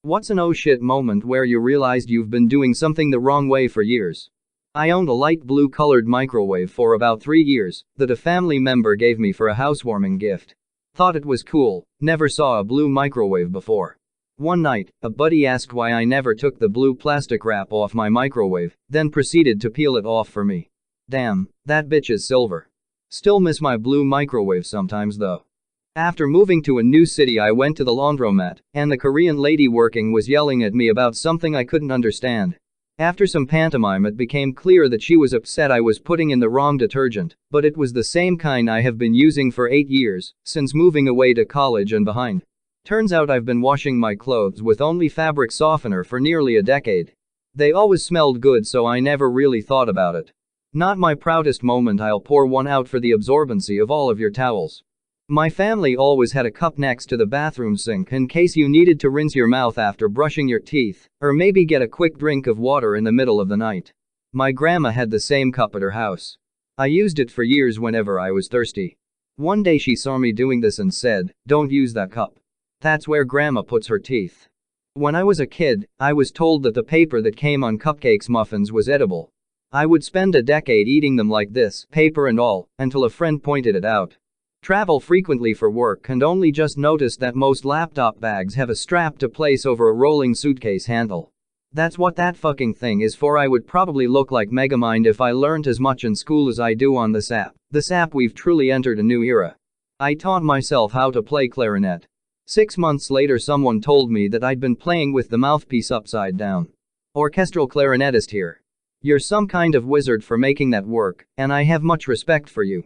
What's an oh shit moment where you realized you've been doing something the wrong way for years? I owned a light blue colored microwave for about 3 years that a family member gave me for a housewarming gift. Thought it was cool, never saw a blue microwave before. One night, a buddy asked why I never took the blue plastic wrap off my microwave, then proceeded to peel it off for me. Damn, that bitch is silver. Still miss my blue microwave sometimes though. After moving to a new city, I went to the laundromat, and the Korean lady working was yelling at me about something I couldn't understand. After some pantomime, it became clear that she was upset I was putting in the wrong detergent, but it was the same kind I have been using for 8 years, since moving away to college and behind. Turns out I've been washing my clothes with only fabric softener for nearly a decade. They always smelled good, so I never really thought about it. Not my proudest moment. I'll pour one out for the absorbency of all of your towels. My family always had a cup next to the bathroom sink in case you needed to rinse your mouth after brushing your teeth, or maybe get a quick drink of water in the middle of the night. My grandma had the same cup at her house. I used it for years whenever I was thirsty. One day she saw me doing this and said, "Don't use that cup. That's where grandma puts her teeth." When I was a kid, I was told that the paper that came on cupcakes muffins was edible. I would spend a decade eating them like this, paper and all, until a friend pointed it out. Travel frequently for work and only just noticed that most laptop bags have a strap to place over a rolling suitcase handle. That's what that fucking thing is for. I would probably look like Megamind if I learned as much in school as I do on this app. This app, we've truly entered a new era. I taught myself how to play clarinet. 6 months later, someone told me that I'd been playing with the mouthpiece upside down. Orchestral clarinetist here. You're some kind of wizard for making that work, and I have much respect for you.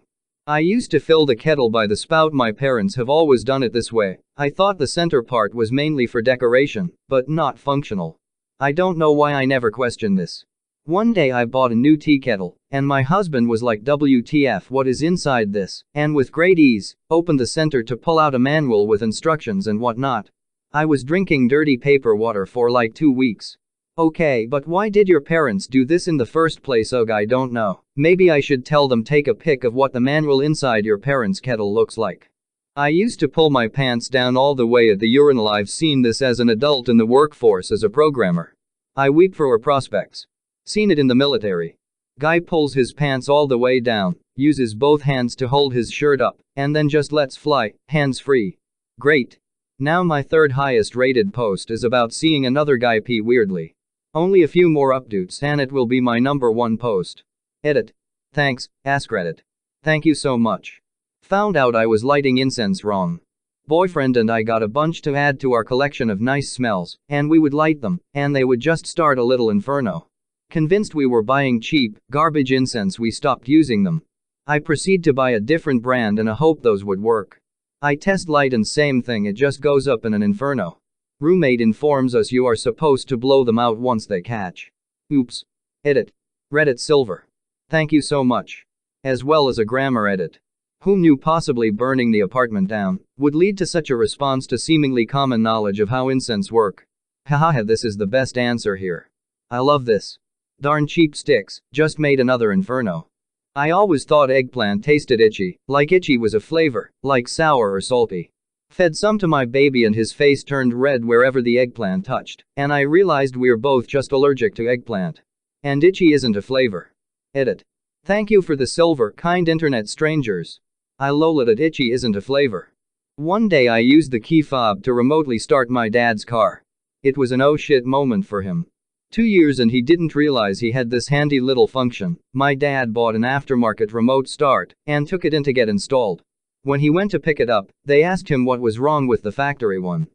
I used to fill the kettle by the spout. My parents have always done it this way. I thought the center part was mainly for decoration, but not functional. I don't know why I never questioned this. One day I bought a new tea kettle, and my husband was like, "WTF, what is inside this?" and with great ease, opened the center to pull out a manual with instructions and whatnot. I was drinking dirty paper water for like 2 weeks. Okay, but why did your parents do this in the first place? Ugh, I don't know. Maybe I should tell them, take a pic of what the manual inside your parents' kettle looks like. I used to pull my pants down all the way at the urinal. I've seen this as an adult in the workforce as a programmer. I weep for our prospects. Seen it in the military. Guy pulls his pants all the way down, uses both hands to hold his shirt up, and then just lets fly, hands free. Great. Now my third highest rated post is about seeing another guy pee weirdly. Only a few more updates and it will be my #1 post. Edit. Thanks, askreddit. Thank you so much. Found out I was lighting incense wrong. Boyfriend and I got a bunch to add to our collection of nice smells, and we would light them, and they would just start a little inferno. Convinced we were buying cheap, garbage incense, we stopped using them. I proceed to buy a different brand in a hope those would work. I test light and same thing, it just goes up in an inferno. Roommate informs us you are supposed to blow them out once they catch. Oops. Edit. Reddit silver. Thank you so much. As well as a grammar edit. Who knew possibly burning the apartment down would lead to such a response to seemingly common knowledge of how incense work? Haha, this is the best answer here. I love this. Darn cheap sticks, just made another inferno. I always thought eggplant tasted itchy, like itchy was a flavor, like sour or salty. Fed some to my baby and his face turned red wherever the eggplant touched, and I realized we're both just allergic to eggplant. And itchy isn't a flavor. Edit. Thank you for the silver, kind internet strangers. I lol it, itchy isn't a flavor. One day I used the key fob to remotely start my dad's car. It was an oh shit moment for him. 2 years and he didn't realize he had this handy little function. My dad bought an aftermarket remote start and took it in to get installed. When he went to pick it up, they asked him what was wrong with the factory one.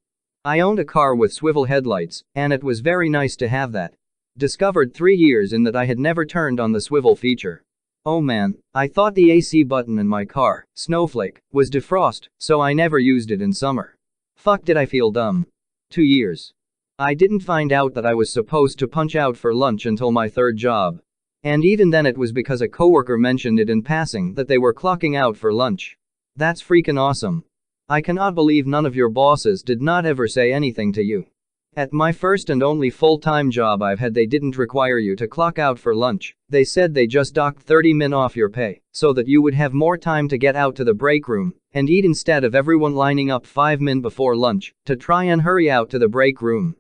I owned a car with swivel headlights, and it was very nice to have that. Discovered 3 years in that I had never turned on the swivel feature. Oh man, I thought the AC button in my car, Snowflake, was defrost, so I never used it in summer. Fuck, did I feel dumb. 2 years. I didn't find out that I was supposed to punch out for lunch until my third job. And even then it was because a coworker mentioned it in passing that they were clocking out for lunch. That's freaking awesome. I cannot believe none of your bosses did not ever say anything to you. At my first and only full-time job I've had, they didn't require you to clock out for lunch. They said they just docked 30 min off your pay, so that you would have more time to get out to the break room and eat instead of everyone lining up 5 min before lunch to try and hurry out to the break room.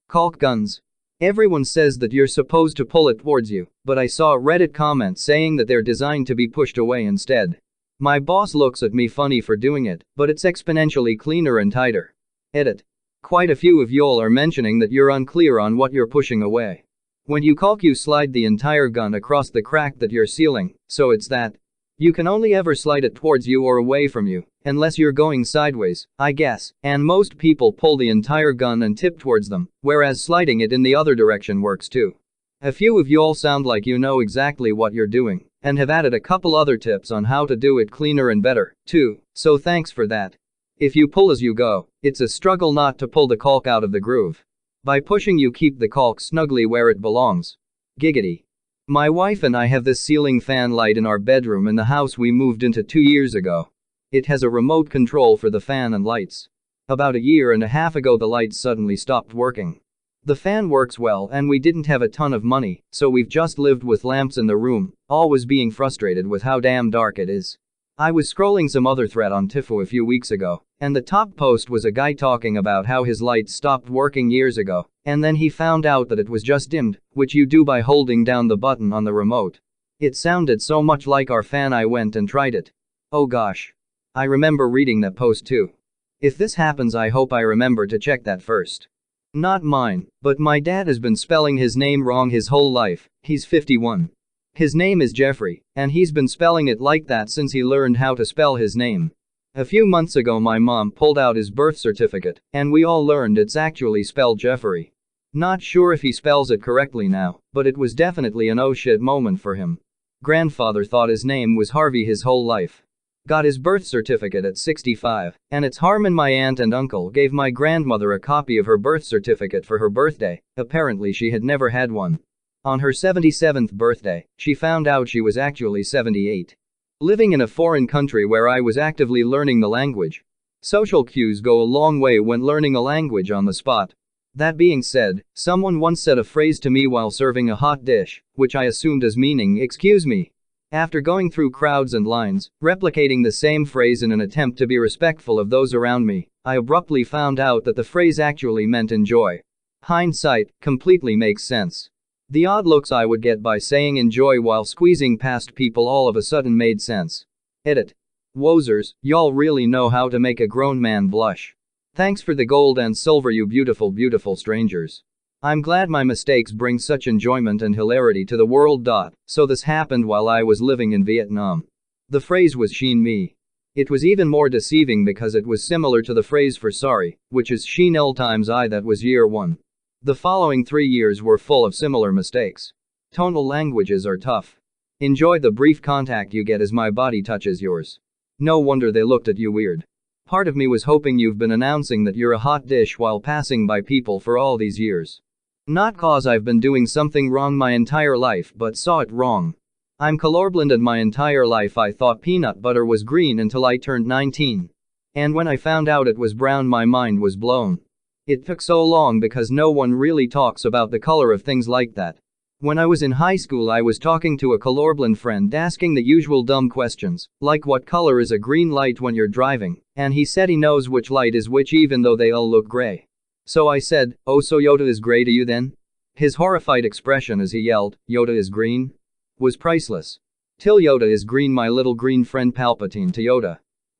Caulk guns. Everyone says that you're supposed to pull it towards you, but I saw a Reddit comment saying that they're designed to be pushed away instead. My boss looks at me funny for doing it, but it's exponentially cleaner and tighter. Edit. Quite a few of y'all are mentioning that you're unclear on what you're pushing away. When you caulk, you slide the entire gun across the crack that you're sealing, so it's that. You can only ever slide it towards you or away from you, unless you're going sideways, I guess, and most people pull the entire gun and tip towards them, whereas sliding it in the other direction works too. A few of y'all sound like you know exactly what you're doing, and have added a couple other tips on how to do it cleaner and better, too, so thanks for that. If you pull as you go, it's a struggle not to pull the caulk out of the groove. By pushing, you keep the caulk snugly where it belongs. Giggity. My wife and I have this ceiling fan light in our bedroom in the house we moved into 2 years ago. It has a remote control for the fan and lights. About a year and a half ago, the lights suddenly stopped working. The fan works well and we didn't have a ton of money, so we've just lived with lamps in the room, always being frustrated with how damn dark it is. I was scrolling some other thread on Tifo a few weeks ago, and the top post was a guy talking about how his lights stopped working years ago, and then he found out that it was just dimmed, which you do by holding down the button on the remote. It sounded so much like our fan I went and tried it. Oh gosh. I remember reading that post too. If this happens, I hope I remember to check that first. Not mine, but my dad has been spelling his name wrong his whole life. He's 51. His name is Jeffrey, and he's been spelling it like that since he learned how to spell his name. A few months ago, my mom pulled out his birth certificate, and we all learned it's actually spelled Jeffrey. Not sure if he spells it correctly now, but it was definitely an oh shit moment for him. Grandfather thought his name was Harvey his whole life. Got his birth certificate at 65, and it's Harmon. My aunt and uncle gave my grandmother a copy of her birth certificate for her birthday. Apparently she had never had one. On her 77th birthday, she found out she was actually 78. Living in a foreign country where I was actively learning the language. Social cues go a long way when learning a language on the spot. That being said, someone once said a phrase to me while serving a hot dish, which I assumed as meaning "excuse me." After going through crowds and lines, replicating the same phrase in an attempt to be respectful of those around me, I abruptly found out that the phrase actually meant enjoy. Hindsight completely makes sense. The odd looks I would get by saying enjoy while squeezing past people all of a sudden made sense. Edit. Wozers, y'all really know how to make a grown man blush. Thanks for the gold and silver, you beautiful, beautiful strangers. I'm glad my mistakes bring such enjoyment and hilarity to the world. So this happened while I was living in Vietnam. The phrase was "sheen me." It was even more deceiving because it was similar to the phrase for sorry, which is "sheen l times I." That was year 1. The following 3 years were full of similar mistakes. Tonal languages are tough. Enjoy the brief contact you get as my body touches yours. No wonder they looked at you weird. Part of me was hoping you've been announcing that you're a hot dish while passing by people for all these years. Not cause I've been doing something wrong my entire life, but saw it wrong. I'm colorblind, and my entire life I thought peanut butter was green until I turned 19. And when I found out it was brown, my mind was blown. It took so long because no one really talks about the color of things like that. When I was in high school, I was talking to a colorblind friend asking the usual dumb questions, like what color is a green light when you're driving, and he said he knows which light is which even though they all look gray. So I said, "Oh, so Yoda is gray to you then?" His horrified expression as he yelled, "Yoda is green?" was priceless. Till Yoda is green, my little green friend Palpatine to Yoda.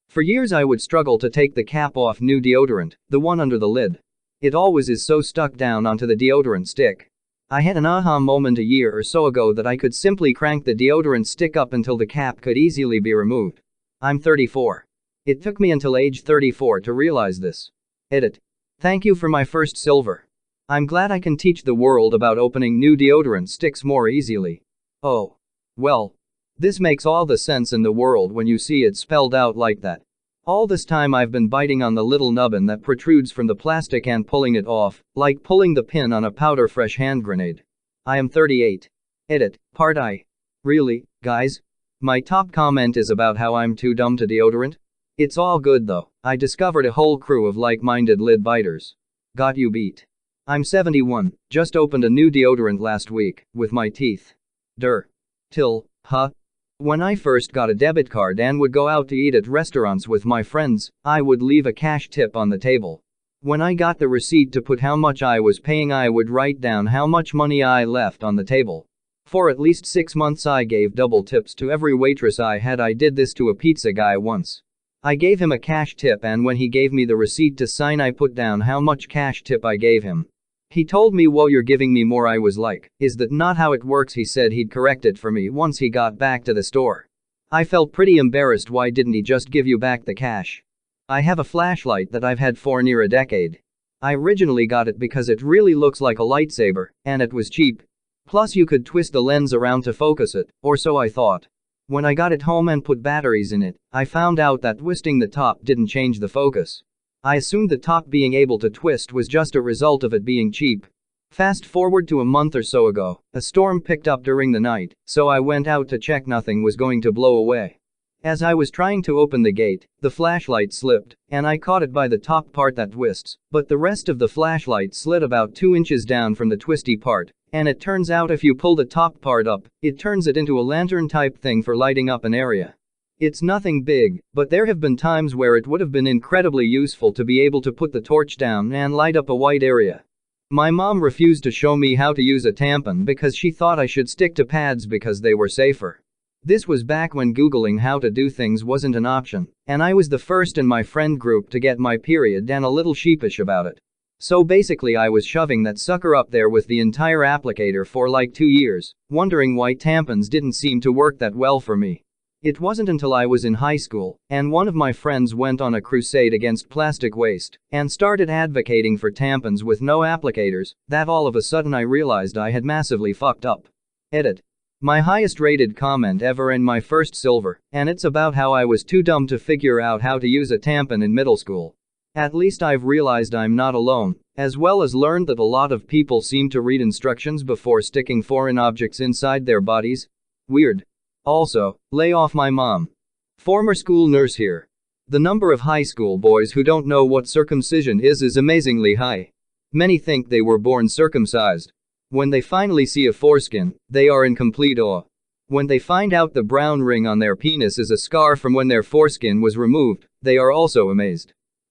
For years I would struggle to take the cap off new deodorant, the one under the lid. It always is so stuck down onto the deodorant stick. I had an aha moment a year or so ago that I could simply crank the deodorant stick up until the cap could easily be removed. I'm 34. It took me until age 34 to realize this. Edit. Thank you for my first silver. I'm glad I can teach the world about opening new deodorant sticks more easily. Oh. Well. This makes all the sense in the world when you see it spelled out like that. All this time I've been biting on the little nubbin that protrudes from the plastic and pulling it off, like pulling the pin on a powder fresh hand grenade. I am 38. Edit. Part I. Really, guys? My top comment is about how I'm too dumb to deodorant? It's all good though. I discovered a whole crew of like-minded lid biters. Got you beat. I'm 71, just opened a new deodorant last week, with my teeth. When I first got a debit card and would go out to eat at restaurants with my friends, I would leave a cash tip on the table. When I got the receipt to put how much I was paying, I would write down how much money I left on the table. For at least 6 months I gave double tips to every waitress I had. I did this to a pizza guy once. I gave him a cash tip, and when he gave me the receipt to sign, I put down how much cash tip I gave him. He told me, "Well, you're giving me more." I was like, "Is that not how it works?" He said he'd correct it for me once he got back to the store. I felt pretty embarrassed. Why didn't he just give you back the cash? I have a flashlight that I've had for near a decade. I originally got it because it really looks like a lightsaber, and it was cheap. Plus you could twist the lens around to focus it, or so I thought. When I got it home and put batteries in it, I found out that twisting the top didn't change the focus. I assumed the top being able to twist was just a result of it being cheap. Fast forward to a month or so ago, a storm picked up during the night, so I went out to check nothing was going to blow away. As I was trying to open the gate, the flashlight slipped, and I caught it by the top part that twists, but the rest of the flashlight slid about 2 inches down from the twisty part, and it turns out if you pull the top part up, it turns it into a lantern type thing for lighting up an area. It's nothing big, but there have been times where it would have been incredibly useful to be able to put the torch down and light up a white area. My mom refused to show me how to use a tampon because she thought I should stick to pads because they were safer. This was back when Googling how to do things wasn't an option, and I was the first in my friend group to get my period and a little sheepish about it. So basically I was shoving that sucker up there with the entire applicator for like 2 years, wondering why tampons didn't seem to work that well for me. It wasn't until I was in high school, and one of my friends went on a crusade against plastic waste, and started advocating for tampons with no applicators, that all of a sudden I realized I had massively fucked up. Edit. My highest rated comment ever and my first silver, and it's about how I was too dumb to figure out how to use a tampon in middle school. At least I've realized I'm not alone, as well as learned that a lot of people seem to read instructions before sticking foreign objects inside their bodies. Weird. Also, lay off my mom. Former school nurse here. The number of high school boys who don't know what circumcision is amazingly high. Many think they were born circumcised. When they finally see a foreskin, they are in complete awe. When they find out the brown ring on their penis is a scar from when their foreskin was removed, they are also amazed.